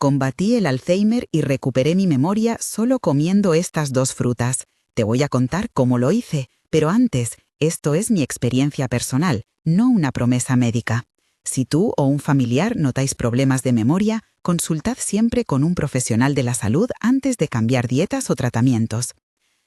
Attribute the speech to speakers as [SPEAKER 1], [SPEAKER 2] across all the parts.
[SPEAKER 1] Combatí el Alzheimer y recuperé mi memoria solo comiendo estas 2 frutas. Te voy a contar cómo lo hice, pero antes, esto es mi experiencia personal, no una promesa médica. Si tú o un familiar notáis problemas de memoria, consultad siempre con un profesional de la salud antes de cambiar dietas o tratamientos.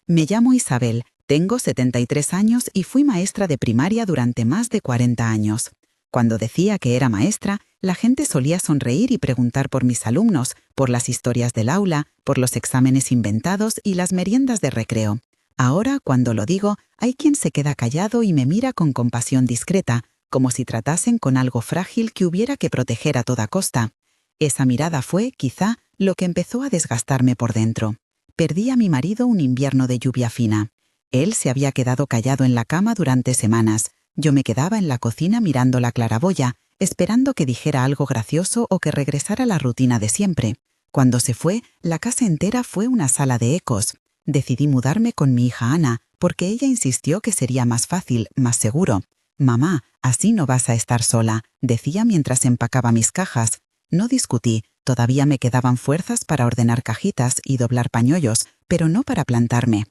[SPEAKER 1] Me llamo Isabel, tengo 73 años y fui maestra de primaria durante más de 40 años. Cuando decía que era maestra, la gente solía sonreír y preguntar por mis alumnos, por las historias del aula, por los exámenes inventados y las meriendas de recreo. Ahora, cuando lo digo, hay quien se queda callado y me mira con compasión discreta, como si tratasen con algo frágil que hubiera que proteger a toda costa. Esa mirada fue, quizá, lo que empezó a desgastarme por dentro. Perdí a mi marido un invierno de lluvia fina. Él se había quedado callado en la cama durante semanas. Yo me quedaba en la cocina mirando la claraboya, esperando que dijera algo gracioso o que regresara a la rutina de siempre. Cuando se fue, la casa entera fue una sala de ecos. Decidí mudarme con mi hija Ana, porque ella insistió que sería más fácil, más seguro. «Mamá, así no vas a estar sola», decía mientras empacaba mis cajas. No discutí, todavía me quedaban fuerzas para ordenar cajitas y doblar pañuelos, pero no para plantarme.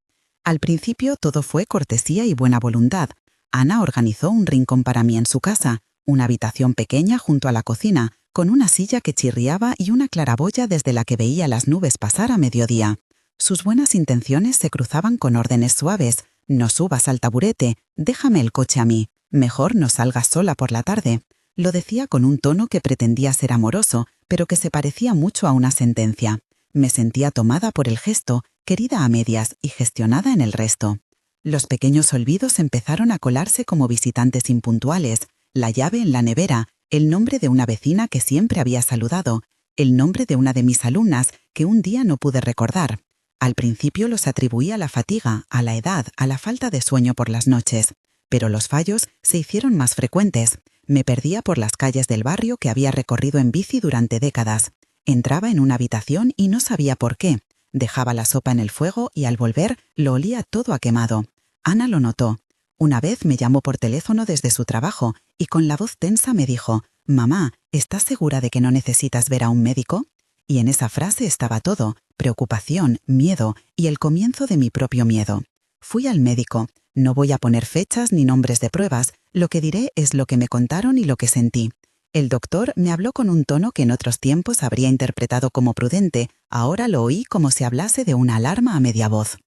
[SPEAKER 1] Al principio todo fue cortesía y buena voluntad. Ana organizó un rincón para mí en su casa, una habitación pequeña junto a la cocina, con una silla que chirriaba y una claraboya desde la que veía las nubes pasar a mediodía. Sus buenas intenciones se cruzaban con órdenes suaves. «No subas al taburete, déjame el coche a mí, mejor no salgas sola por la tarde». Lo decía con un tono que pretendía ser amoroso, pero que se parecía mucho a una sentencia. Me sentía tomada por el gesto, querida a medias y gestionada en el resto. Los pequeños olvidos empezaron a colarse como visitantes impuntuales, la llave en la nevera, el nombre de una vecina que siempre había saludado, el nombre de una de mis alumnas que un día no pude recordar. Al principio los atribuía a la fatiga, a la edad, a la falta de sueño por las noches, pero los fallos se hicieron más frecuentes. Me perdía por las calles del barrio que había recorrido en bici durante décadas. Entraba en una habitación y no sabía por qué. Dejaba la sopa en el fuego y al volver lo olía todo a quemado. Ana lo notó. Una vez me llamó por teléfono desde su trabajo y con la voz tensa me dijo: «Mamá, ¿estás segura de que no necesitas ver a un médico?». Y en esa frase estaba todo: preocupación, miedo y el comienzo de mi propio miedo. Fui al médico. No voy a poner fechas ni nombres de pruebas, lo que diré es lo que me contaron y lo que sentí. El doctor me habló con un tono que en otros tiempos habría interpretado como prudente, ahora lo oí como si hablase de una alarma a media voz.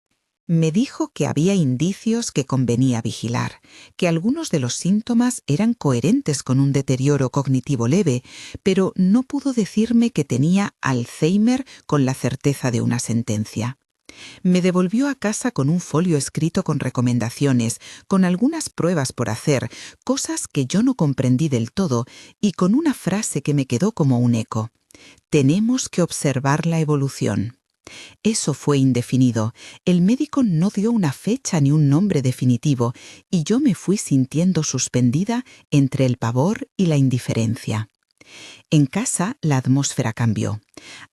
[SPEAKER 1] Me dijo que había indicios que convenía vigilar, que algunos de los síntomas eran coherentes con un deterioro cognitivo leve, pero no pudo decirme que tenía Alzheimer con la certeza de una sentencia. Me devolvió a casa con un folio escrito con recomendaciones, con algunas pruebas por hacer, cosas que yo no comprendí del todo, y con una frase que me quedó como un eco: «Tenemos que observar la evolución». Eso fue indefinido. El médico no dio una fecha ni un nombre definitivo, y yo me fui sintiendo suspendida entre el pavor y la indiferencia. En casa la atmósfera cambió.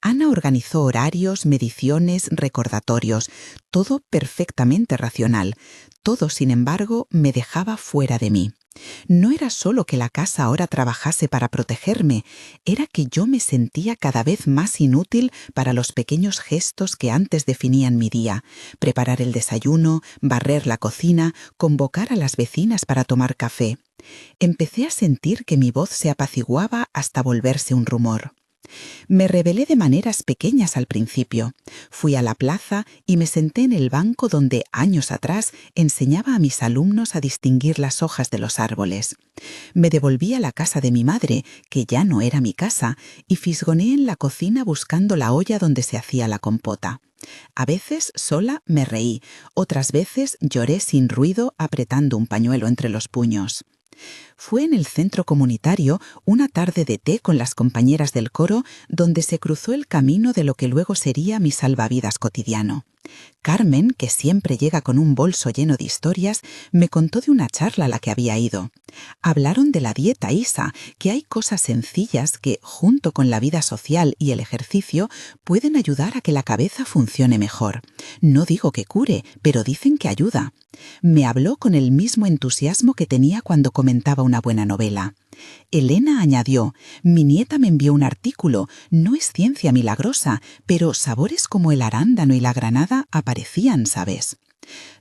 [SPEAKER 1] Ana organizó horarios, mediciones, recordatorios, todo perfectamente racional. Todo, sin embargo, me dejaba fuera de mí. No era solo que la casa ahora trabajase para protegerme, era que yo me sentía cada vez más inútil para los pequeños gestos que antes definían mi día: preparar el desayuno, barrer la cocina, convocar a las vecinas para tomar café. Empecé a sentir que mi voz se apaciguaba hasta volverse un rumor. Me rebelé de maneras pequeñas al principio. Fui a la plaza y me senté en el banco donde, años atrás, enseñaba a mis alumnos a distinguir las hojas de los árboles. Me devolví a la casa de mi madre, que ya no era mi casa, y fisgoneé en la cocina buscando la olla donde se hacía la compota. A veces sola me reí, otras veces lloré sin ruido apretando un pañuelo entre los puños. Fue en el centro comunitario, una tarde de té con las compañeras del coro, donde se cruzó el camino de lo que luego sería mi salvavidas cotidiano. Carmen, que siempre llega con un bolso lleno de historias, me contó de una charla a la que había ido. Hablaron de la dieta, Isa, que hay cosas sencillas que, junto con la vida social y el ejercicio, pueden ayudar a que la cabeza funcione mejor. No digo que cure, pero dicen que ayuda. Me habló con el mismo entusiasmo que tenía cuando comentaba una una buena novela. Elena añadió: mi nieta me envió un artículo, no es ciencia milagrosa, pero sabores como el arándano y la granada aparecían, ¿sabes?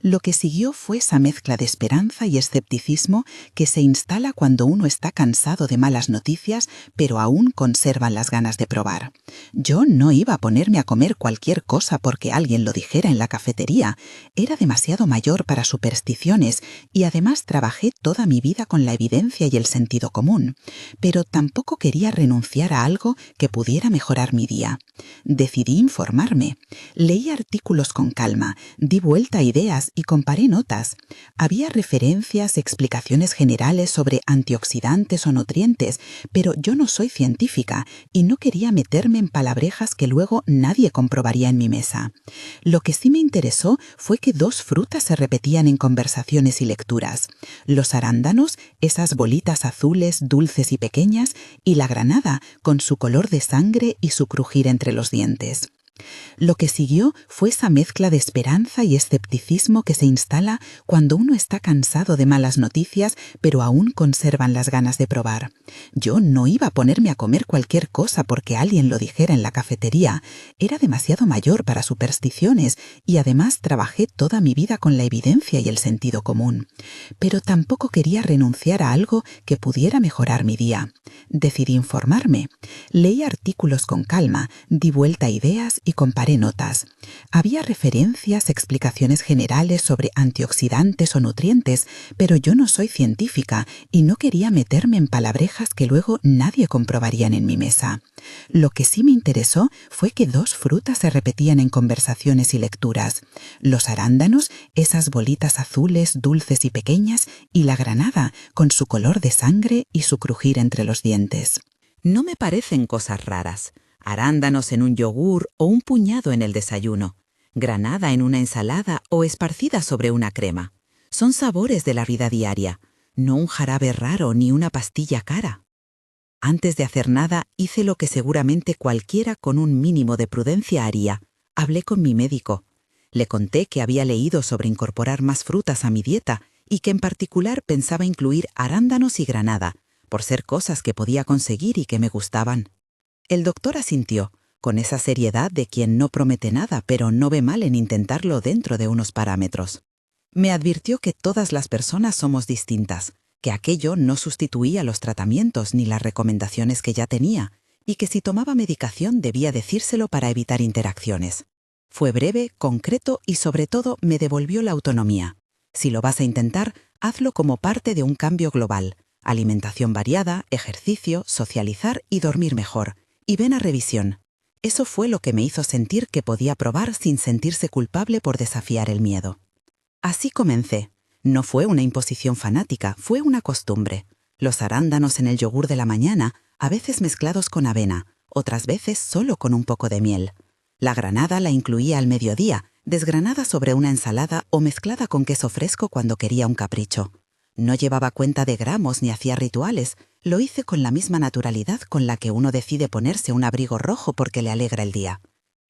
[SPEAKER 1] Lo que siguió fue esa mezcla de esperanza y escepticismo que se instala cuando uno está cansado de malas noticias, pero aún conserva las ganas de probar. Yo no iba a ponerme a comer cualquier cosa porque alguien lo dijera en la cafetería. Era demasiado mayor para supersticiones y además trabajé toda mi vida con la evidencia y el sentido común. Pero tampoco quería renunciar a algo que pudiera mejorar mi día. Decidí informarme. Leí artículos con calma, di vuelta a ideas y comparé notas. Había referencias, explicaciones generales sobre antioxidantes o nutrientes, pero yo no soy científica y no quería meterme en palabrejas que luego nadie comprobaría en mi mesa. Lo que sí me interesó fue que dos frutas se repetían en conversaciones y lecturas: los arándanos, esas bolitas azules, dulces y pequeñas, y la granada, con su color de sangre y su crujir entre los dientes. Lo que siguió fue esa mezcla de esperanza y escepticismo que se instala cuando uno está cansado de malas noticias, pero aún conservan las ganas de probar. Yo no iba a ponerme a comer cualquier cosa porque alguien lo dijera en la cafetería. Era demasiado mayor para supersticiones y además trabajé toda mi vida con la evidencia y el sentido común. Pero tampoco quería renunciar a algo que pudiera mejorar mi día. Decidí informarme. Leí artículos con calma, di vuelta a ideas y comparé notas. Había referencias, explicaciones generales sobre antioxidantes o nutrientes, pero yo no soy científica y no quería meterme en palabrejas que luego nadie comprobarían en mi mesa. Lo que sí me interesó fue que dos frutas se repetían en conversaciones y lecturas: los arándanos, esas bolitas azules, dulces y pequeñas, y la granada, con su color de sangre y su crujir entre los dientes. No me parecen cosas raras. Arándanos en un yogur o un puñado en el desayuno, granada en una ensalada o esparcida sobre una crema. Son sabores de la vida diaria, no un jarabe raro ni una pastilla cara. Antes de hacer nada, hice lo que seguramente cualquiera con un mínimo de prudencia haría. Hablé con mi médico. Le conté que había leído sobre incorporar más frutas a mi dieta y que en particular pensaba incluir arándanos y granada, por ser cosas que podía conseguir y que me gustaban. El doctor asintió, con esa seriedad de quien no promete nada, pero no ve mal en intentarlo dentro de unos parámetros. Me advirtió que todas las personas somos distintas, que aquello no sustituía los tratamientos ni las recomendaciones que ya tenía, y que si tomaba medicación debía decírselo para evitar interacciones. Fue breve, concreto y sobre todo me devolvió la autonomía. Si lo vas a intentar, hazlo como parte de un cambio global: alimentación variada, ejercicio, socializar y dormir mejor. Y ven a revisión. Eso fue lo que me hizo sentir que podía probar sin sentirse culpable por desafiar el miedo. Así comencé. No fue una imposición fanática, fue una costumbre. Los arándanos en el yogur de la mañana, a veces mezclados con avena, otras veces solo con un poco de miel. La granada la incluía al mediodía, desgranada sobre una ensalada o mezclada con queso fresco cuando quería un capricho. No llevaba cuenta de gramos ni hacía rituales. Lo hice con la misma naturalidad con la que uno decide ponerse un abrigo rojo porque le alegra el día.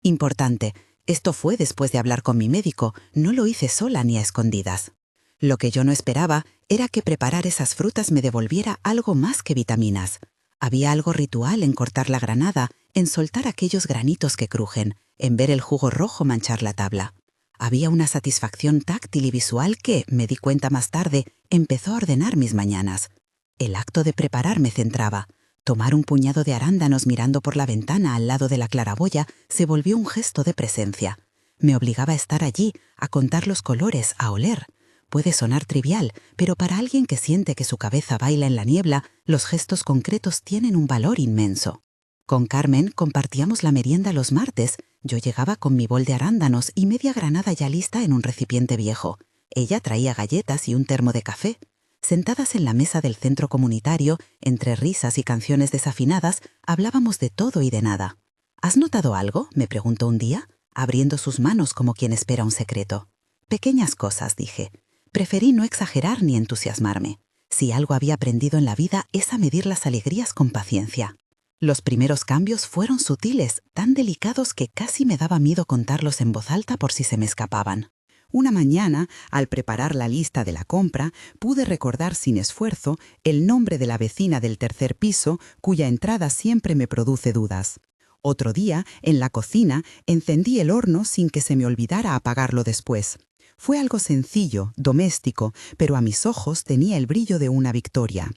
[SPEAKER 1] Importante, esto fue después de hablar con mi médico, no lo hice sola ni a escondidas. Lo que yo no esperaba era que preparar esas frutas me devolviera algo más que vitaminas. Había algo ritual en cortar la granada, en soltar aquellos granitos que crujen, en ver el jugo rojo manchar la tabla. Había una satisfacción táctil y visual que, me di cuenta más tarde, empezó a ordenar mis mañanas. El acto de preparar me centraba. Tomar un puñado de arándanos mirando por la ventana al lado de la claraboya se volvió un gesto de presencia. Me obligaba a estar allí, a contar los colores, a oler. Puede sonar trivial, pero para alguien que siente que su cabeza baila en la niebla, los gestos concretos tienen un valor inmenso. Con Carmen compartíamos la merienda los martes. Yo llegaba con mi bol de arándanos y media granada ya lista en un recipiente viejo. Ella traía galletas y un termo de café. Sentadas en la mesa del centro comunitario, entre risas y canciones desafinadas, hablábamos de todo y de nada. ¿Has notado algo?, me preguntó un día, abriendo sus manos como quien espera un secreto. Pequeñas cosas, dije. Preferí no exagerar ni entusiasmarme. Si algo había aprendido en la vida es a medir las alegrías con paciencia. Los primeros cambios fueron sutiles, tan delicados que casi me daba miedo contarlos en voz alta por si se me escapaban. Una mañana, al preparar la lista de la compra, pude recordar sin esfuerzo el nombre de la vecina del tercer piso, cuya entrada siempre me produce dudas. Otro día, en la cocina, encendí el horno sin que se me olvidara apagarlo después. Fue algo sencillo, doméstico, pero a mis ojos tenía el brillo de una victoria.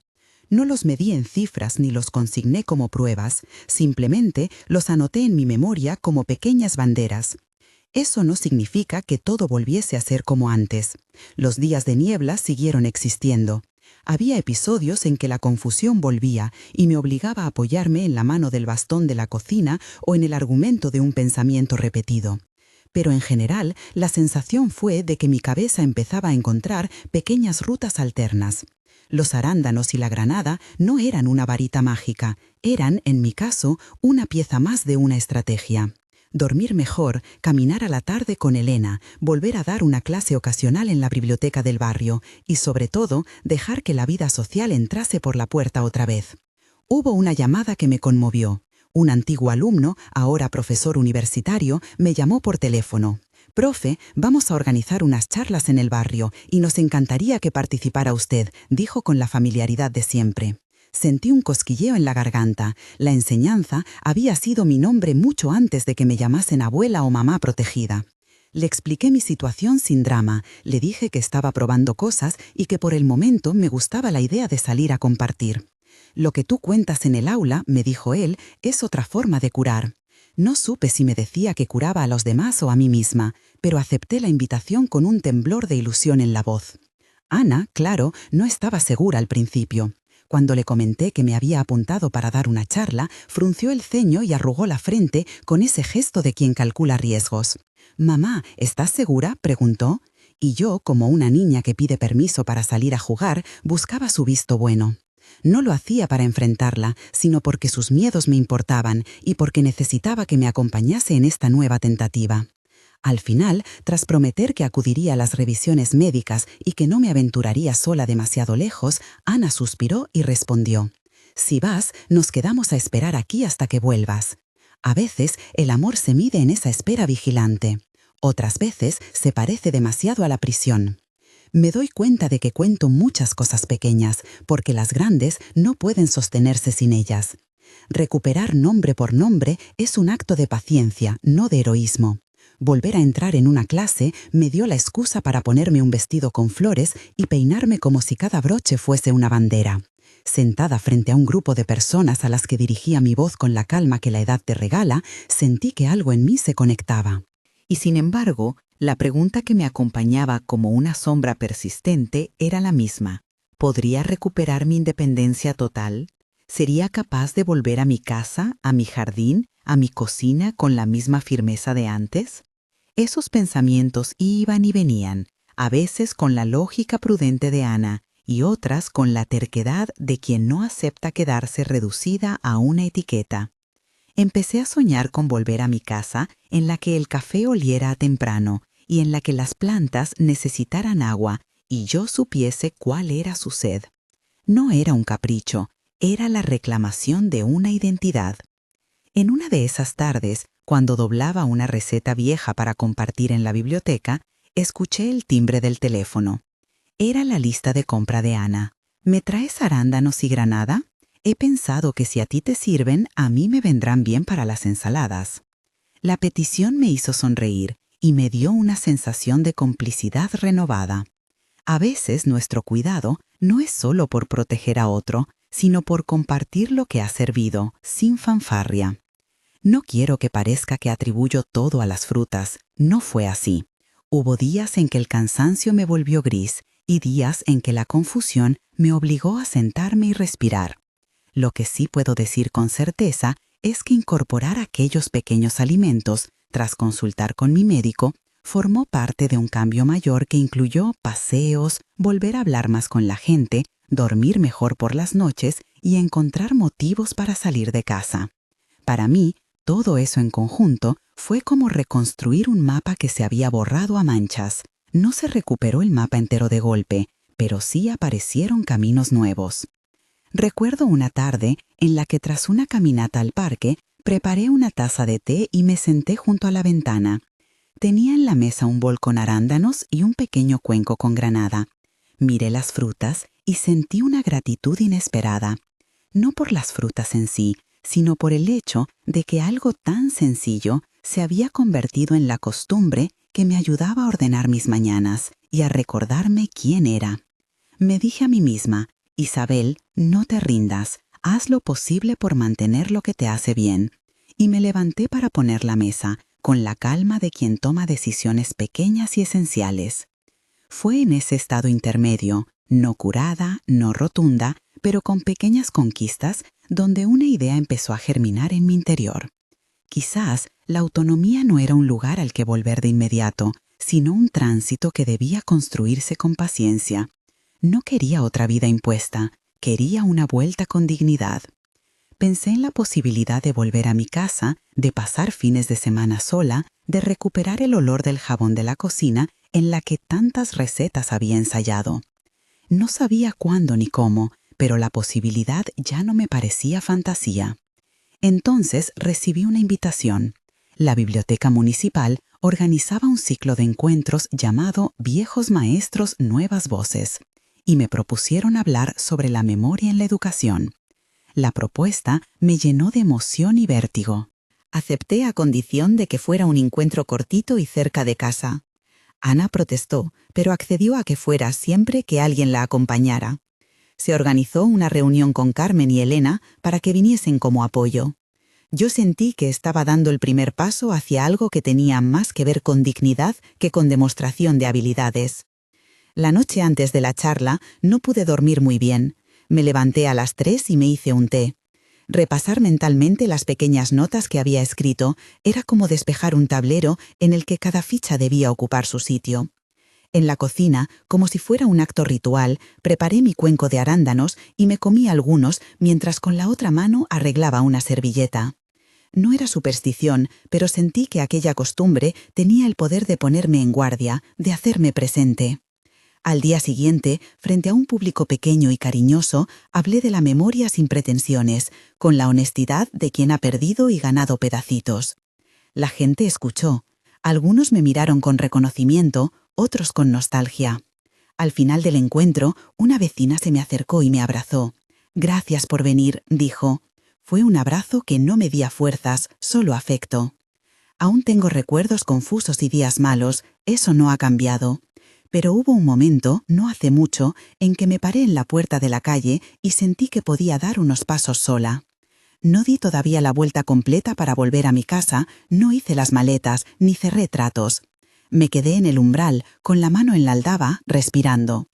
[SPEAKER 1] No los medí en cifras ni los consigné como pruebas, simplemente los anoté en mi memoria como pequeñas banderas. Eso no significa que todo volviese a ser como antes. Los días de niebla siguieron existiendo. Había episodios en que la confusión volvía y me obligaba a apoyarme en la mano del bastón de la cocina o en el argumento de un pensamiento repetido. Pero en general, la sensación fue de que mi cabeza empezaba a encontrar pequeñas rutas alternas. Los arándanos y la granada no eran una varita mágica, eran, en mi caso, una pieza más de una estrategia. Dormir mejor, caminar a la tarde con Elena, volver a dar una clase ocasional en la biblioteca del barrio y, sobre todo, dejar que la vida social entrase por la puerta otra vez. Hubo una llamada que me conmovió. Un antiguo alumno, ahora profesor universitario, me llamó por teléfono. «Profe, vamos a organizar unas charlas en el barrio y nos encantaría que participara usted», dijo con la familiaridad de siempre. Sentí un cosquilleo en la garganta. La enseñanza había sido mi nombre mucho antes de que me llamasen abuela o mamá protegida. Le expliqué mi situación sin drama, le dije que estaba probando cosas y que por el momento me gustaba la idea de salir a compartir. «Lo que tú cuentas en el aula», me dijo él, «es otra forma de curar». No supe si me decía que curaba a los demás o a mí misma, pero acepté la invitación con un temblor de ilusión en la voz. Ana, claro, no estaba segura al principio. Cuando le comenté que me había apuntado para dar una charla, frunció el ceño y arrugó la frente con ese gesto de quien calcula riesgos. «Mamá, ¿estás segura?», preguntó. Y yo, como una niña que pide permiso para salir a jugar, buscaba su visto bueno. No lo hacía para enfrentarla, sino porque sus miedos me importaban y porque necesitaba que me acompañase en esta nueva tentativa. Al final, tras prometer que acudiría a las revisiones médicas y que no me aventuraría sola demasiado lejos, Ana suspiró y respondió: «Si vas, nos quedamos a esperar aquí hasta que vuelvas». A veces el amor se mide en esa espera vigilante. Otras veces se parece demasiado a la prisión. Me doy cuenta de que cuento muchas cosas pequeñas, porque las grandes no pueden sostenerse sin ellas. Recuperar nombre por nombre es un acto de paciencia, no de heroísmo. Volver a entrar en una clase me dio la excusa para ponerme un vestido con flores y peinarme como si cada broche fuese una bandera. Sentada frente a un grupo de personas a las que dirigía mi voz con la calma que la edad te regala, sentí que algo en mí se conectaba. Y sin embargo, la pregunta que me acompañaba como una sombra persistente era la misma. ¿Podría recuperar mi independencia total? ¿Sería capaz de volver a mi casa, a mi jardín, a mi cocina con la misma firmeza de antes? Esos pensamientos iban y venían, a veces con la lógica prudente de Ana y otras con la terquedad de quien no acepta quedarse reducida a una etiqueta. Empecé a soñar con volver a mi casa en la que el café oliera a temprano y en la que las plantas necesitaran agua y yo supiese cuál era su sed. No era un capricho, era la reclamación de una identidad. En una de esas tardes, cuando doblaba una receta vieja para compartir en la biblioteca, escuché el timbre del teléfono. Era la lista de compra de Ana. «¿Me traes arándanos y granada? He pensado que si a ti te sirven, a mí me vendrán bien para las ensaladas». La petición me hizo sonreír y me dio una sensación de complicidad renovada. A veces nuestro cuidado no es solo por proteger a otro, sino por compartir lo que ha servido, sin fanfarria. No quiero que parezca que atribuyo todo a las frutas. No fue así. Hubo días en que el cansancio me volvió gris y días en que la confusión me obligó a sentarme y respirar. Lo que sí puedo decir con certeza es que incorporar aquellos pequeños alimentos, tras consultar con mi médico, formó parte de un cambio mayor que incluyó paseos, volver a hablar más con la gente, dormir mejor por las noches y encontrar motivos para salir de casa. Para mí, todo eso en conjunto fue como reconstruir un mapa que se había borrado a manchas. No se recuperó el mapa entero de golpe, pero sí aparecieron caminos nuevos. Recuerdo una tarde en la que tras una caminata al parque, preparé una taza de té y me senté junto a la ventana. Tenía en la mesa un bol con arándanos y un pequeño cuenco con granada. Miré las frutas y sentí una gratitud inesperada. No por las frutas en sí, sino por el hecho de que algo tan sencillo se había convertido en la costumbre que me ayudaba a ordenar mis mañanas y a recordarme quién era. Me dije a mí misma: Isabel, no te rindas, haz lo posible por mantener lo que te hace bien. Y me levanté para poner la mesa, con la calma de quien toma decisiones pequeñas y esenciales. Fue en ese estado intermedio, no curada, no rotunda, pero con pequeñas conquistas, donde una idea empezó a germinar en mi interior. Quizás la autonomía no era un lugar al que volver de inmediato, sino un tránsito que debía construirse con paciencia. No quería otra vida impuesta, quería una vuelta con dignidad. Pensé en la posibilidad de volver a mi casa, de pasar fines de semana sola, de recuperar el olor del jabón de la cocina en la que tantas recetas había ensayado. No sabía cuándo ni cómo, pero la posibilidad ya no me parecía fantasía. Entonces recibí una invitación. La Biblioteca Municipal organizaba un ciclo de encuentros llamado Viejos Maestros, Nuevas Voces, y me propusieron hablar sobre la memoria en la educación. La propuesta me llenó de emoción y vértigo. Acepté a condición de que fuera un encuentro cortito y cerca de casa. Ana protestó, pero accedió a que fuera siempre que alguien la acompañara. Se organizó una reunión con Carmen y Elena para que viniesen como apoyo. Yo sentí que estaba dando el primer paso hacia algo que tenía más que ver con dignidad que con demostración de habilidades. La noche antes de la charla no pude dormir muy bien. Me levanté a las 3 y me hice un té. Repasar mentalmente las pequeñas notas que había escrito era como despejar un tablero en el que cada ficha debía ocupar su sitio. En la cocina, como si fuera un acto ritual, preparé mi cuenco de arándanos y me comí algunos mientras con la otra mano arreglaba una servilleta. No era superstición, pero sentí que aquella costumbre tenía el poder de ponerme en guardia, de hacerme presente. Al día siguiente, frente a un público pequeño y cariñoso, hablé de la memoria sin pretensiones, con la honestidad de quien ha perdido y ganado pedacitos. La gente escuchó. Algunos me miraron con reconocimiento, otros con nostalgia. Al final del encuentro, una vecina se me acercó y me abrazó. «Gracias por venir», dijo. Fue un abrazo que no medía fuerzas, solo afecto. Aún tengo recuerdos confusos y días malos, eso no ha cambiado. Pero hubo un momento, no hace mucho, en que me paré en la puerta de la calle y sentí que podía dar unos pasos sola. No di todavía la vuelta completa para volver a mi casa, no hice las maletas, ni cerré tratos. Me quedé en el umbral, con la mano en la aldaba, respirando.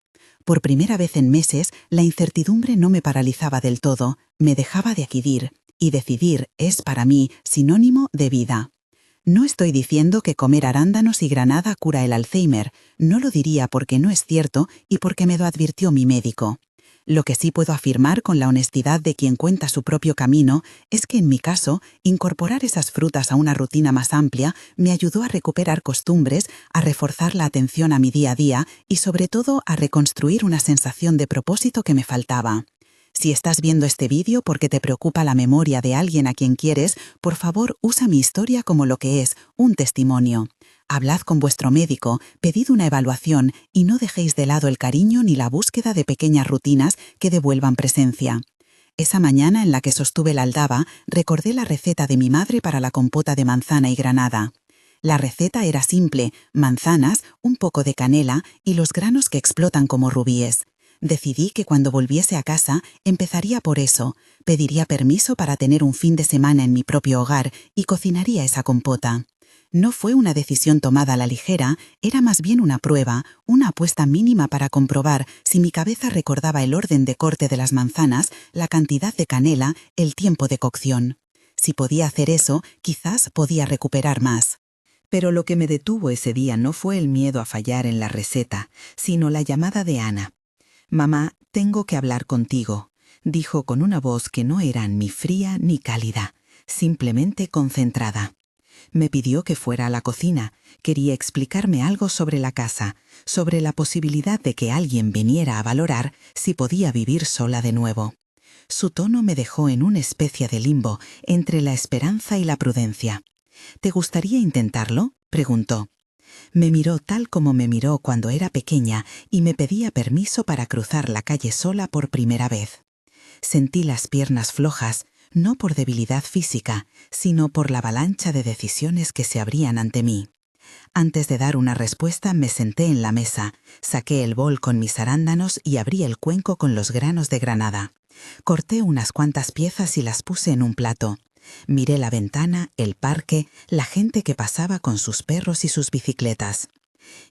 [SPEAKER 1] Por primera vez en meses, la incertidumbre no me paralizaba del todo, me dejaba decidir, y decidir es para mí sinónimo de vida. No estoy diciendo que comer arándanos y granada cura el Alzheimer, no lo diría porque no es cierto y porque me lo advirtió mi médico. Lo que sí puedo afirmar con la honestidad de quien cuenta su propio camino es que en mi caso, incorporar esas frutas a una rutina más amplia me ayudó a recuperar costumbres, a reforzar la atención a mi día a día y sobre todo a reconstruir una sensación de propósito que me faltaba. Si estás viendo este vídeo porque te preocupa la memoria de alguien a quien quieres, por favor usa mi historia como lo que es, un testimonio. Hablad con vuestro médico, pedid una evaluación y no dejéis de lado el cariño ni la búsqueda de pequeñas rutinas que devuelvan presencia. Esa mañana en la que sostuve la aldaba, recordé la receta de mi madre para la compota de manzana y granada. La receta era simple: manzanas, un poco de canela y los granos que explotan como rubíes. Decidí que cuando volviese a casa empezaría por eso, pediría permiso para tener un fin de semana en mi propio hogar y cocinaría esa compota. No fue una decisión tomada a la ligera, era más bien una prueba, una apuesta mínima para comprobar si mi cabeza recordaba el orden de corte de las manzanas, la cantidad de canela, el tiempo de cocción. Si podía hacer eso, quizás podía recuperar más. Pero lo que me detuvo ese día no fue el miedo a fallar en la receta, sino la llamada de Ana. «Mamá, tengo que hablar contigo», dijo con una voz que no era ni fría ni cálida, simplemente concentrada. Me pidió que fuera a la cocina, quería explicarme algo sobre la casa, sobre la posibilidad de que alguien viniera a valorar si podía vivir sola de nuevo. Su tono me dejó en una especie de limbo entre la esperanza y la prudencia. «¿Te gustaría intentarlo?», preguntó. Me miró tal como me miró cuando era pequeña y me pedía permiso para cruzar la calle sola por primera vez. Sentí las piernas flojas, no por debilidad física, sino por la avalancha de decisiones que se abrían ante mí. Antes de dar una respuesta me senté en la mesa, saqué el bol con mis arándanos y abrí el cuenco con los granos de granada. Corté unas cuantas piezas y las puse en un plato. Miré la ventana, el parque, la gente que pasaba con sus perros y sus bicicletas.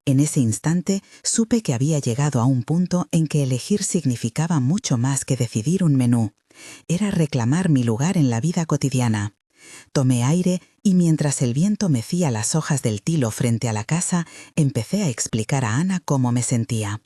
[SPEAKER 1] En ese instante supe que había llegado a un punto en que elegir significaba mucho más que decidir un menú. Era reclamar mi lugar en la vida cotidiana. Tomé aire y mientras el viento mecía las hojas del tilo frente a la casa, empecé a explicar a Ana cómo me sentía.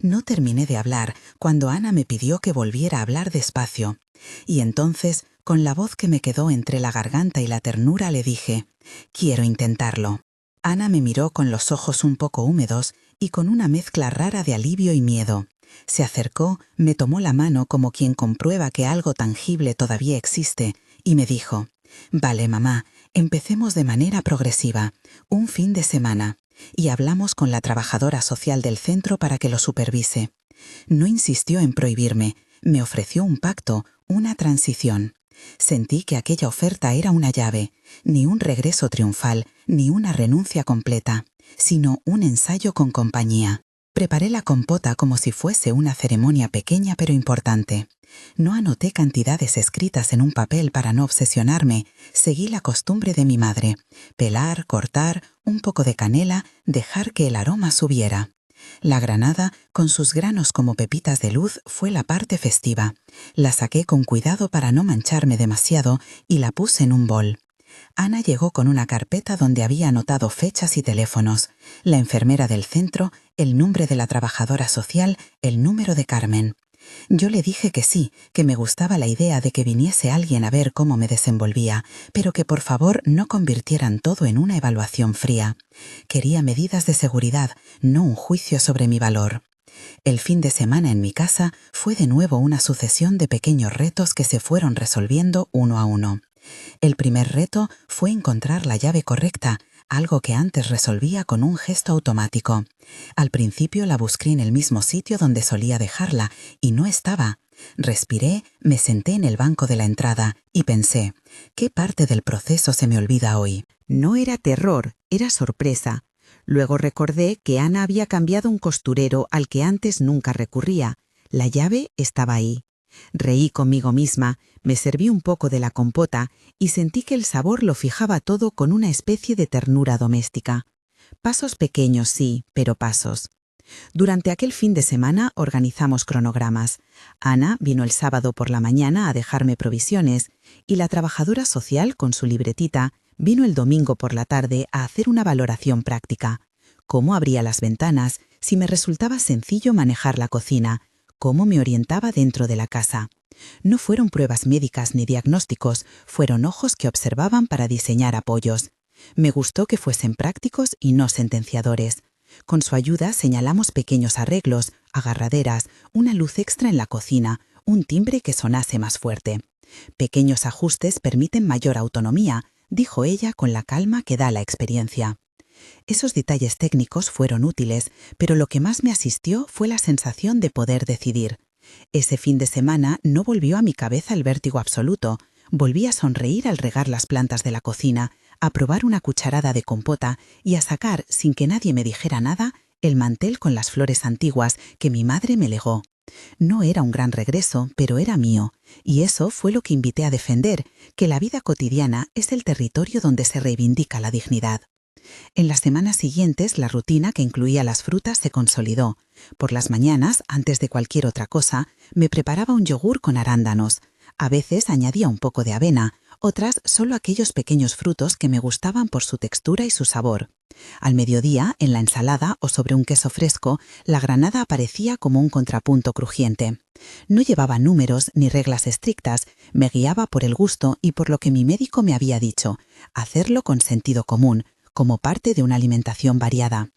[SPEAKER 1] No terminé de hablar cuando Ana me pidió que volviera a hablar despacio. Y entonces, con la voz que me quedó entre la garganta y la ternura, le dije: «Quiero intentarlo». Ana me miró con los ojos un poco húmedos y con una mezcla rara de alivio y miedo. Se acercó, me tomó la mano como quien comprueba que algo tangible todavía existe, y me dijo: «Vale, mamá, empecemos de manera progresiva, un fin de semana». Y hablamos con la trabajadora social del centro para que lo supervise. No insistió en prohibirme, me ofreció un pacto, una transición. Sentí que aquella oferta era una llave, ni un regreso triunfal, ni una renuncia completa, sino un ensayo con compañía. Preparé la compota como si fuese una ceremonia pequeña pero importante. No anoté cantidades escritas en un papel para no obsesionarme, seguí la costumbre de mi madre: pelar, cortar, un poco de canela, dejar que el aroma subiera. La granada, con sus granos como pepitas de luz, fue la parte festiva. La saqué con cuidado para no mancharme demasiado y la puse en un bol. Ana llegó con una carpeta donde había anotado fechas y teléfonos, la enfermera del centro, el nombre de la trabajadora social, el número de Carmen. Yo le dije que sí, que me gustaba la idea de que viniese alguien a ver cómo me desenvolvía, pero que por favor no convirtieran todo en una evaluación fría. Quería medidas de seguridad, no un juicio sobre mi valor. El fin de semana en mi casa fue de nuevo una sucesión de pequeños retos que se fueron resolviendo uno a uno. El primer reto fue encontrar la llave correcta, algo que antes resolvía con un gesto automático. Al principio la busqué en el mismo sitio donde solía dejarla y no estaba. Respiré, me senté en el banco de la entrada y pensé: ¿qué parte del proceso se me olvida hoy? No era terror, era sorpresa. Luego recordé que Ana había cambiado un costurero al que antes nunca recurría. La llave estaba ahí. Reí conmigo misma, me serví un poco de la compota y sentí que el sabor lo fijaba todo con una especie de ternura doméstica. Pasos pequeños, sí, pero pasos. Durante aquel fin de semana organizamos cronogramas. Ana vino el sábado por la mañana a dejarme provisiones y la trabajadora social, con su libretita, vino el domingo por la tarde a hacer una valoración práctica. Cómo abría las ventanas, si me resultaba sencillo manejar la cocina, cómo me orientaba dentro de la casa. No fueron pruebas médicas ni diagnósticos, fueron ojos que observaban para diseñar apoyos. Me gustó que fuesen prácticos y no sentenciadores. Con su ayuda señalamos pequeños arreglos, agarraderas, una luz extra en la cocina, un timbre que sonase más fuerte. Pequeños ajustes permiten mayor autonomía, dijo ella con la calma que da la experiencia. Esos detalles técnicos fueron útiles, pero lo que más me asistió fue la sensación de poder decidir. Ese fin de semana no volvió a mi cabeza el vértigo absoluto. Volví a sonreír al regar las plantas de la cocina, a probar una cucharada de compota y a sacar, sin que nadie me dijera nada, el mantel con las flores antiguas que mi madre me legó. No era un gran regreso, pero era mío, y eso fue lo que invité a defender, que la vida cotidiana es el territorio donde se reivindica la dignidad. En las semanas siguientes, la rutina que incluía las frutas se consolidó. Por las mañanas, antes de cualquier otra cosa, me preparaba un yogur con arándanos. A veces añadía un poco de avena, otras solo aquellos pequeños frutos que me gustaban por su textura y su sabor. Al mediodía, en la ensalada o sobre un queso fresco, la granada aparecía como un contrapunto crujiente. No llevaba números ni reglas estrictas, me guiaba por el gusto y por lo que mi médico me había dicho: hacerlo con sentido común, como parte de una alimentación variada.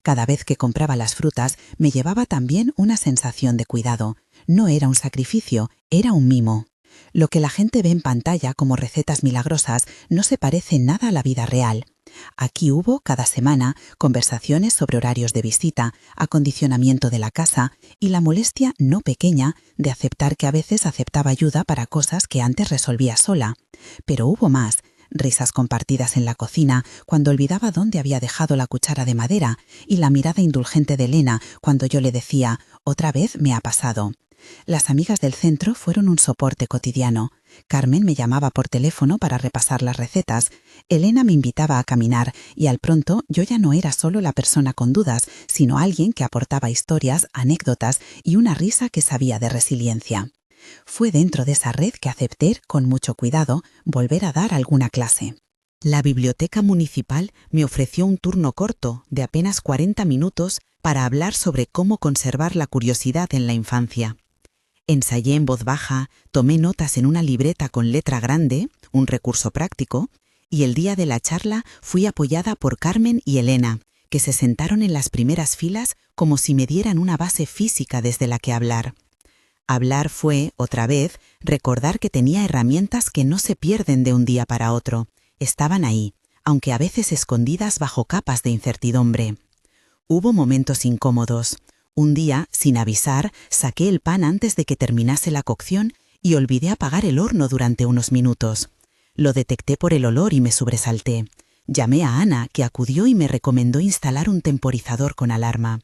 [SPEAKER 1] Cada vez que compraba las frutas me llevaba también una sensación de cuidado. No era un sacrificio, era un mimo. Lo que la gente ve en pantalla como recetas milagrosas no se parece nada a la vida real. Aquí hubo, cada semana, conversaciones sobre horarios de visita, acondicionamiento de la casa y la molestia no pequeña de aceptar que a veces aceptaba ayuda para cosas que antes resolvía sola. Pero hubo más. Risas compartidas en la cocina cuando olvidaba dónde había dejado la cuchara de madera y la mirada indulgente de Elena cuando yo le decía «otra vez me ha pasado». Las amigas del centro fueron un soporte cotidiano. Carmen me llamaba por teléfono para repasar las recetas, Elena me invitaba a caminar y al pronto yo ya no era solo la persona con dudas, sino alguien que aportaba historias, anécdotas y una risa que sabía de resiliencia. Fue dentro de esa red que acepté, con mucho cuidado, volver a dar alguna clase. La biblioteca municipal me ofreció un turno corto, de apenas 40 minutos, para hablar sobre cómo conservar la curiosidad en la infancia. Ensayé en voz baja, tomé notas en una libreta con letra grande, un recurso práctico, y el día de la charla fui apoyada por Carmen y Elena, que se sentaron en las primeras filas como si me dieran una base física desde la que hablar. Hablar fue, otra vez, recordar que tenía herramientas que no se pierden de un día para otro. Estaban ahí, aunque a veces escondidas bajo capas de incertidumbre. Hubo momentos incómodos. Un día, sin avisar, saqué el pan antes de que terminase la cocción y olvidé apagar el horno durante unos minutos. Lo detecté por el olor y me sobresalté. Llamé a Ana, que acudió y me recomendó instalar un temporizador con alarma.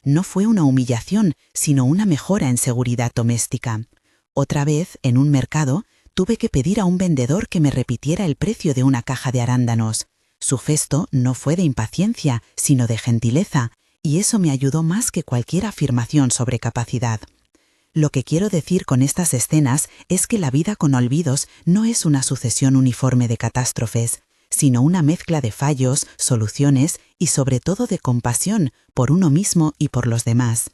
[SPEAKER 1] No fue una humillación, sino una mejora en seguridad doméstica. Otra vez, en un mercado, tuve que pedir a un vendedor que me repitiera el precio de una caja de arándanos. Su gesto no fue de impaciencia, sino de gentileza, y eso me ayudó más que cualquier afirmación sobre capacidad. Lo que quiero decir con estas escenas es que la vida con olvidos no es una sucesión uniforme de catástrofes, sino una mezcla de fallos, soluciones y sobre todo de compasión por uno mismo y por los demás.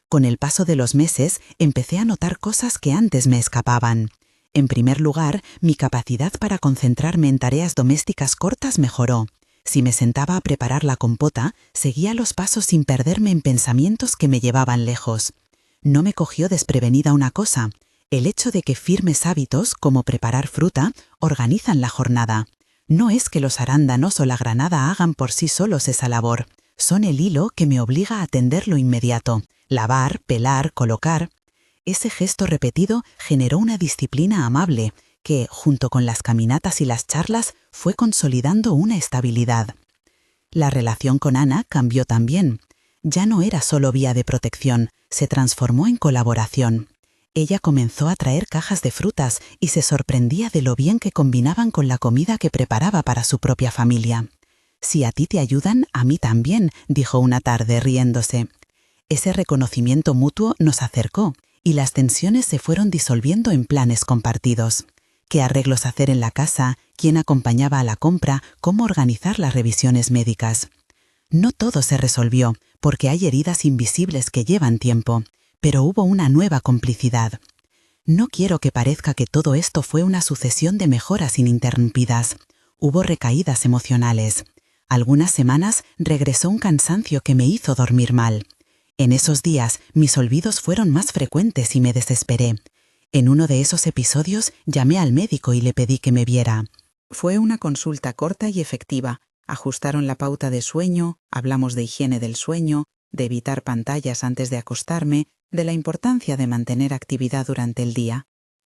[SPEAKER 1] Con el paso de los meses empecé a notar cosas que antes me escapaban. En primer lugar, mi capacidad para concentrarme en tareas domésticas cortas mejoró. Si me sentaba a preparar la compota, seguía los pasos sin perderme en pensamientos que me llevaban lejos. No me cogió desprevenida una cosa: el hecho de que firmes hábitos, como preparar fruta, organizan la jornada. No es que los arándanos o la granada hagan por sí solos esa labor. Son el hilo que me obliga a atender lo inmediato. Lavar, pelar, colocar. Ese gesto repetido generó una disciplina amable que, junto con las caminatas y las charlas, fue consolidando una estabilidad. La relación con Ana cambió también. Ya no era solo vía de protección, se transformó en colaboración. Ella comenzó a traer cajas de frutas y se sorprendía de lo bien que combinaban con la comida que preparaba para su propia familia. «Si a ti te ayudan, a mí también», dijo una tarde riéndose. Ese reconocimiento mutuo nos acercó y las tensiones se fueron disolviendo en planes compartidos. ¿Qué arreglos hacer en la casa? ¿Quién acompañaba a la compra? ¿Cómo organizar las revisiones médicas? No todo se resolvió, porque hay heridas invisibles que llevan tiempo, pero hubo una nueva complicidad. No quiero que parezca que todo esto fue una sucesión de mejoras ininterrumpidas. Hubo recaídas emocionales. Algunas semanas regresó un cansancio que me hizo dormir mal. En esos días, mis olvidos fueron más frecuentes y me desesperé. En uno de esos episodios llamé al médico y le pedí que me viera. Fue una consulta corta y efectiva. Ajustaron la pauta de sueño, hablamos de higiene del sueño, de evitar pantallas antes de acostarme, de la importancia de mantener actividad durante el día.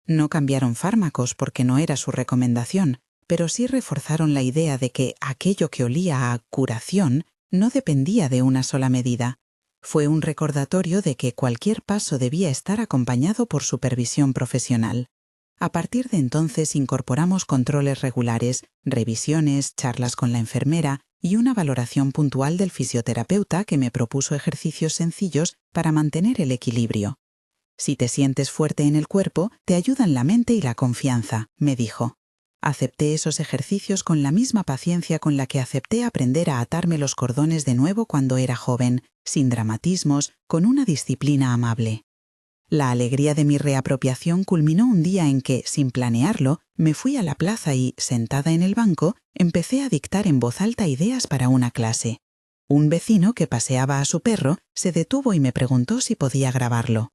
[SPEAKER 1] No cambiaron fármacos porque no era su recomendación, pero sí reforzaron la idea de que aquello que olía a curación no dependía de una sola medida. Fue un recordatorio de que cualquier paso debía estar acompañado por supervisión profesional. A partir de entonces incorporamos controles regulares, revisiones, charlas con la enfermera y una valoración puntual del fisioterapeuta que me propuso ejercicios sencillos para mantener el equilibrio. «Si te sientes fuerte en el cuerpo, te ayudan la mente y la confianza», me dijo. Acepté esos ejercicios con la misma paciencia con la que acepté aprender a atarme los cordones de nuevo cuando era joven, sin dramatismos, con una disciplina amable. La alegría de mi reapropiación culminó un día en que, sin planearlo, me fui a la plaza y, sentada en el banco, empecé a dictar en voz alta ideas para una clase. Un vecino que paseaba a su perro se detuvo y me preguntó si podía grabarlo.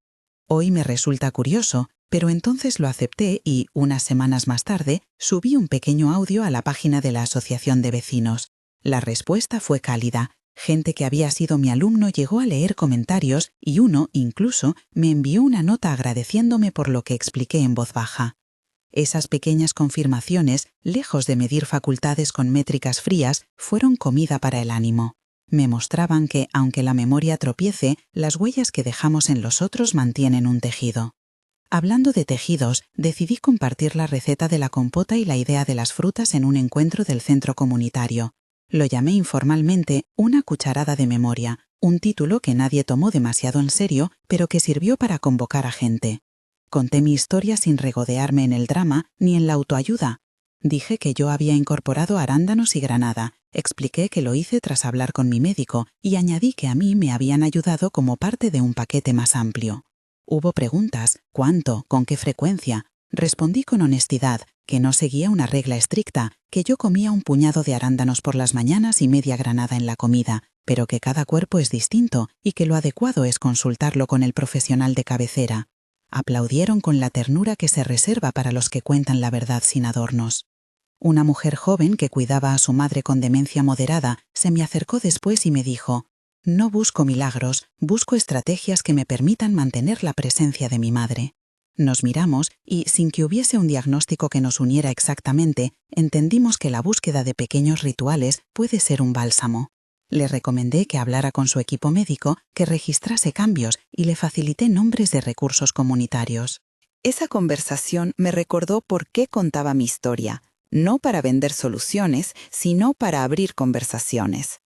[SPEAKER 1] Hoy me resulta curioso, pero entonces lo acepté y, unas semanas más tarde, subí un pequeño audio a la página de la Asociación de Vecinos. La respuesta fue cálida. Gente que había sido mi alumno llegó a leer comentarios y uno, incluso, me envió una nota agradeciéndome por lo que expliqué en voz baja. Esas pequeñas confirmaciones, lejos de medir facultades con métricas frías, fueron comida para el ánimo. Me mostraban que, aunque la memoria tropiece, las huellas que dejamos en los otros mantienen un tejido. Hablando de tejidos, decidí compartir la receta de la compota y la idea de las frutas en un encuentro del centro comunitario. Lo llamé informalmente una cucharada de memoria, un título que nadie tomó demasiado en serio, pero que sirvió para convocar a gente. Conté mi historia sin regodearme en el drama ni en la autoayuda. Dije que yo había incorporado arándanos y granada, expliqué que lo hice tras hablar con mi médico y añadí que a mí me habían ayudado como parte de un paquete más amplio. Hubo preguntas: ¿cuánto? ¿Con qué frecuencia? Respondí con honestidad, que no seguía una regla estricta, que yo comía un puñado de arándanos por las mañanas y media granada en la comida, pero que cada cuerpo es distinto y que lo adecuado es consultarlo con el profesional de cabecera. Aplaudieron con la ternura que se reserva para los que cuentan la verdad sin adornos. Una mujer joven que cuidaba a su madre con demencia moderada se me acercó después y me dijo: «No busco milagros, busco estrategias que me permitan mantener la presencia de mi madre». Nos miramos y, sin que hubiese un diagnóstico que nos uniera exactamente, entendimos que la búsqueda de pequeños rituales puede ser un bálsamo. Le recomendé que hablara con su equipo médico, que registrase cambios y le facilité nombres de recursos comunitarios. Esa conversación me recordó por qué contaba mi historia, no para vender soluciones, sino para abrir conversaciones.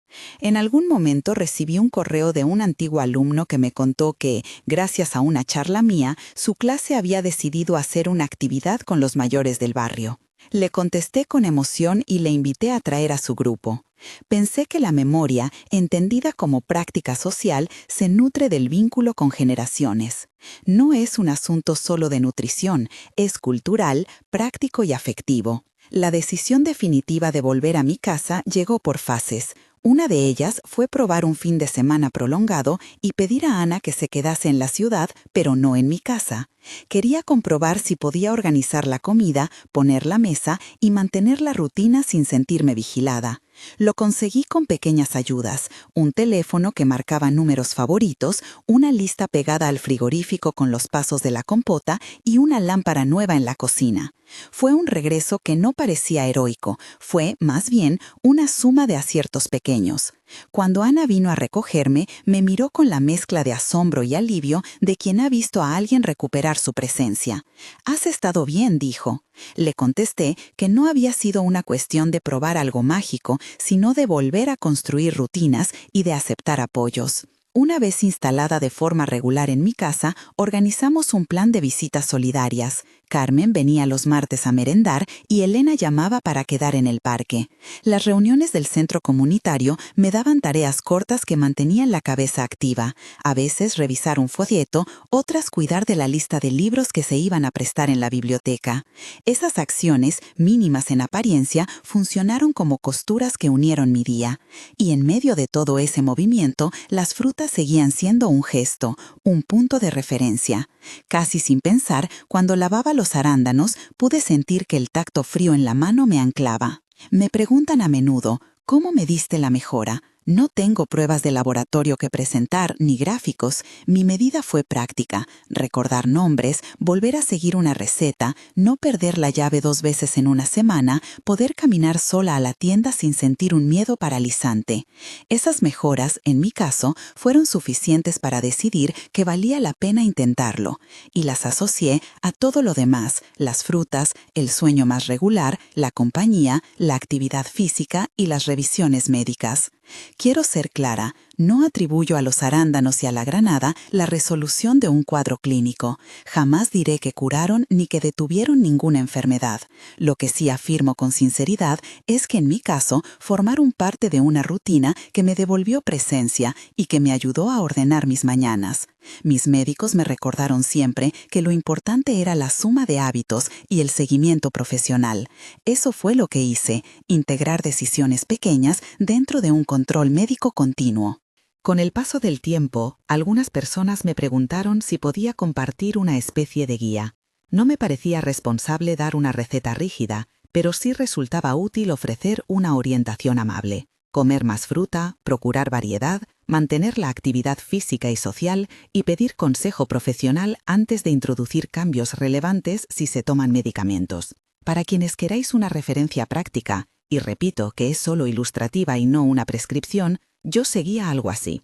[SPEAKER 1] En algún momento recibí un correo de un antiguo alumno que me contó que, gracias a una charla mía, su clase había decidido hacer una actividad con los mayores del barrio. Le contesté con emoción y le invité a traer a su grupo. Pensé que la memoria, entendida como práctica social, se nutre del vínculo con generaciones. No es un asunto solo de nutrición, es cultural, práctico y afectivo. La decisión definitiva de volver a mi casa llegó por fases. Una de ellas fue probar un fin de semana prolongado y pedir a Ana que se quedase en la ciudad, pero no en mi casa. Quería comprobar si podía organizar la comida, poner la mesa y mantener la rutina sin sentirme vigilada. Lo conseguí con pequeñas ayudas: un teléfono que marcaba números favoritos, una lista pegada al frigorífico con los pasos de la compota y una lámpara nueva en la cocina. Fue un regreso que no parecía heroico, fue, más bien, una suma de aciertos pequeños. Cuando Ana vino a recogerme, me miró con la mezcla de asombro y alivio de quien ha visto a alguien recuperar su presencia. «¿Has estado bien?», dijo. Le contesté que no había sido una cuestión de probar algo mágico, sino de volver a construir rutinas y de aceptar apoyos. Una vez instalada de forma regular en mi casa, organizamos un plan de visitas solidarias. Carmen venía los martes a merendar y Elena llamaba para quedar en el parque. Las reuniones del centro comunitario me daban tareas cortas que mantenían la cabeza activa. A veces revisar un folleto, otras cuidar de la lista de libros que se iban a prestar en la biblioteca. Esas acciones, mínimas en apariencia, funcionaron como costuras que unieron mi día. Y en medio de todo ese movimiento, las frutas seguían siendo un gesto, un punto de referencia. Casi sin pensar, cuando lavaba los arándanos, pude sentir que el tacto frío en la mano me anclaba. Me preguntan a menudo: ¿cómo mediste la mejora? No tengo pruebas de laboratorio que presentar, ni gráficos. Mi medida fue práctica: recordar nombres, volver a seguir una receta, no perder la llave 2 veces en una semana, poder caminar sola a la tienda sin sentir un miedo paralizante. Esas mejoras, en mi caso, fueron suficientes para decidir que valía la pena intentarlo, y las asocié a todo lo demás: las frutas, el sueño más regular, la compañía, la actividad física y las revisiones médicas. Quiero ser clara, no atribuyo a los arándanos y a la granada la resolución de un cuadro clínico. Jamás diré que curaron ni que detuvieron ninguna enfermedad. Lo que sí afirmo con sinceridad es que en mi caso formaron parte de una rutina que me devolvió presencia y que me ayudó a ordenar mis mañanas. Mis médicos me recordaron siempre que lo importante era la suma de hábitos y el seguimiento profesional. Eso fue lo que hice: integrar decisiones pequeñas dentro de un control médico continuo. Con el paso del tiempo, algunas personas me preguntaron si podía compartir una especie de guía. No me parecía responsable dar una receta rígida, pero sí resultaba útil ofrecer una orientación amable. Comer más fruta, procurar variedad, mantener la actividad física y social y pedir consejo profesional antes de introducir cambios relevantes si se toman medicamentos. Para quienes queráis una referencia práctica, y repito que es solo ilustrativa y no una prescripción, yo seguía algo así: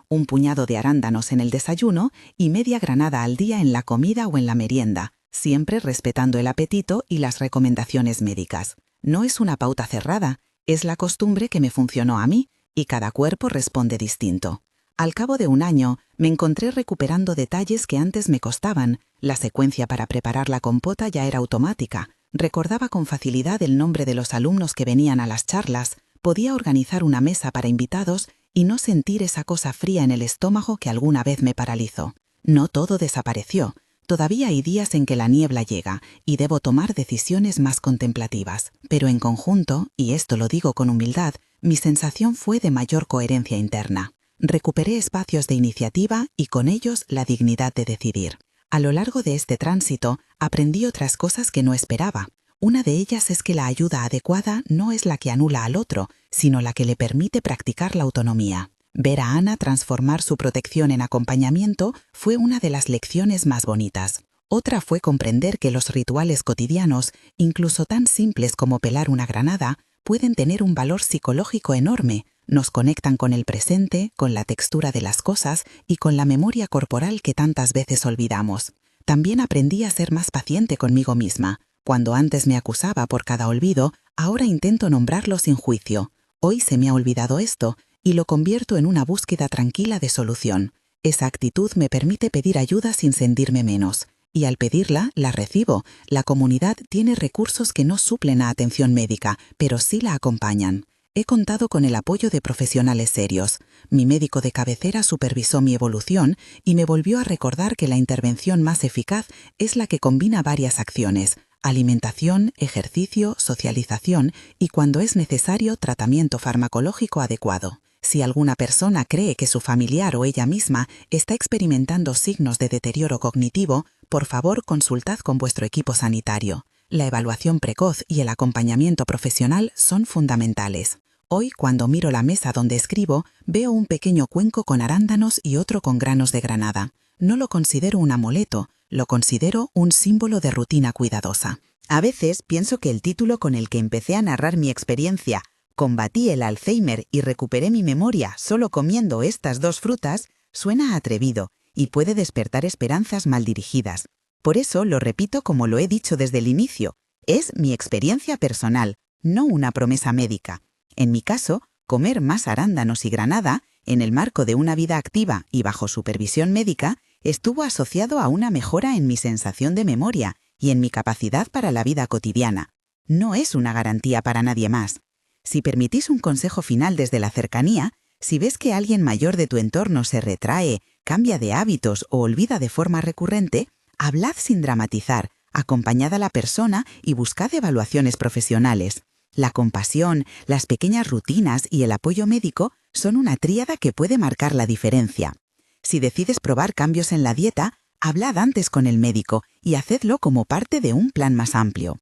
[SPEAKER 1] un puñado de arándanos en el desayuno y media granada al día en la comida o en la merienda, siempre respetando el apetito y las recomendaciones médicas. No es una pauta cerrada, es la costumbre que me funcionó a mí, y cada cuerpo responde distinto. Al cabo de un año, me encontré recuperando detalles que antes me costaban. La secuencia para preparar la compota ya era automática. Recordaba con facilidad el nombre de los alumnos que venían a las charlas, podía organizar una mesa para invitados y no sentir esa cosa fría en el estómago que alguna vez me paralizó. No todo desapareció. Todavía hay días en que la niebla llega y debo tomar decisiones más contemplativas. Pero en conjunto, y esto lo digo con humildad, mi sensación fue de mayor coherencia interna. Recuperé espacios de iniciativa y con ellos la dignidad de decidir. A lo largo de este tránsito, aprendí otras cosas que no esperaba. Una de ellas es que la ayuda adecuada no es la que anula al otro, sino la que le permite practicar la autonomía. Ver a Ana transformar su protección en acompañamiento fue una de las lecciones más bonitas. Otra fue comprender que los rituales cotidianos, incluso tan simples como pelar una granada, pueden tener un valor psicológico enorme. Nos conectan con el presente, con la textura de las cosas y con la memoria corporal que tantas veces olvidamos. También aprendí a ser más paciente conmigo misma. Cuando antes me acusaba por cada olvido, ahora intento nombrarlo sin juicio. Hoy se me ha olvidado esto y lo convierto en una búsqueda tranquila de solución. Esa actitud me permite pedir ayuda sin sentirme menos. Y al pedirla, la recibo. La comunidad tiene recursos que no suplen a atención médica, pero sí la acompañan. He contado con el apoyo de profesionales serios. Mi médico de cabecera supervisó mi evolución y me volvió a recordar que la intervención más eficaz es la que combina varias acciones: alimentación, ejercicio, socialización y, cuando es necesario, tratamiento farmacológico adecuado. Si alguna persona cree que su familiar o ella misma está experimentando signos de deterioro cognitivo, por favor consultad con vuestro equipo sanitario. La evaluación precoz y el acompañamiento profesional son fundamentales. Hoy, cuando miro la mesa donde escribo, veo un pequeño cuenco con arándanos y otro con granos de granada. No lo considero un amuleto, lo considero un símbolo de rutina cuidadosa. A veces pienso que el título con el que empecé a narrar mi experiencia, "Combatí el Alzheimer y recuperé mi memoria solo comiendo estas dos frutas", suena atrevido y puede despertar esperanzas mal dirigidas. Por eso lo repito como lo he dicho desde el inicio: es mi experiencia personal, no una promesa médica. En mi caso, comer más arándanos y granada, en el marco de una vida activa y bajo supervisión médica, estuvo asociado a una mejora en mi sensación de memoria y en mi capacidad para la vida cotidiana. No es una garantía para nadie más. Si permitís un consejo final desde la cercanía, si ves que alguien mayor de tu entorno se retrae, cambia de hábitos o olvida de forma recurrente, hablad sin dramatizar, acompañad a la persona y buscad evaluaciones profesionales. La compasión, las pequeñas rutinas y el apoyo médico son una tríada que puede marcar la diferencia. Si decides probar cambios en la dieta, hablad antes con el médico y hacedlo como parte de un plan más amplio.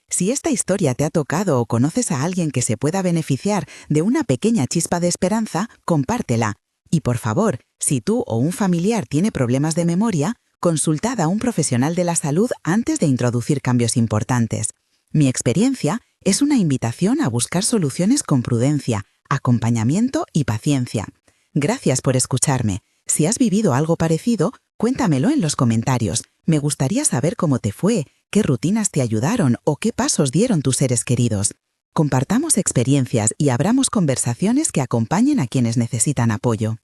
[SPEAKER 1] Si esta historia te ha tocado o conoces a alguien que se pueda beneficiar de una pequeña chispa de esperanza, compártela. Y por favor, si tú o un familiar tiene problemas de memoria, consultad a un profesional de la salud antes de introducir cambios importantes. Mi experiencia es una invitación a buscar soluciones con prudencia, acompañamiento y paciencia. Gracias por escucharme. Si has vivido algo parecido, cuéntamelo en los comentarios. Me gustaría saber cómo te fue, qué rutinas te ayudaron o qué pasos dieron tus seres queridos. Compartamos experiencias y abramos conversaciones que acompañen a quienes necesitan apoyo.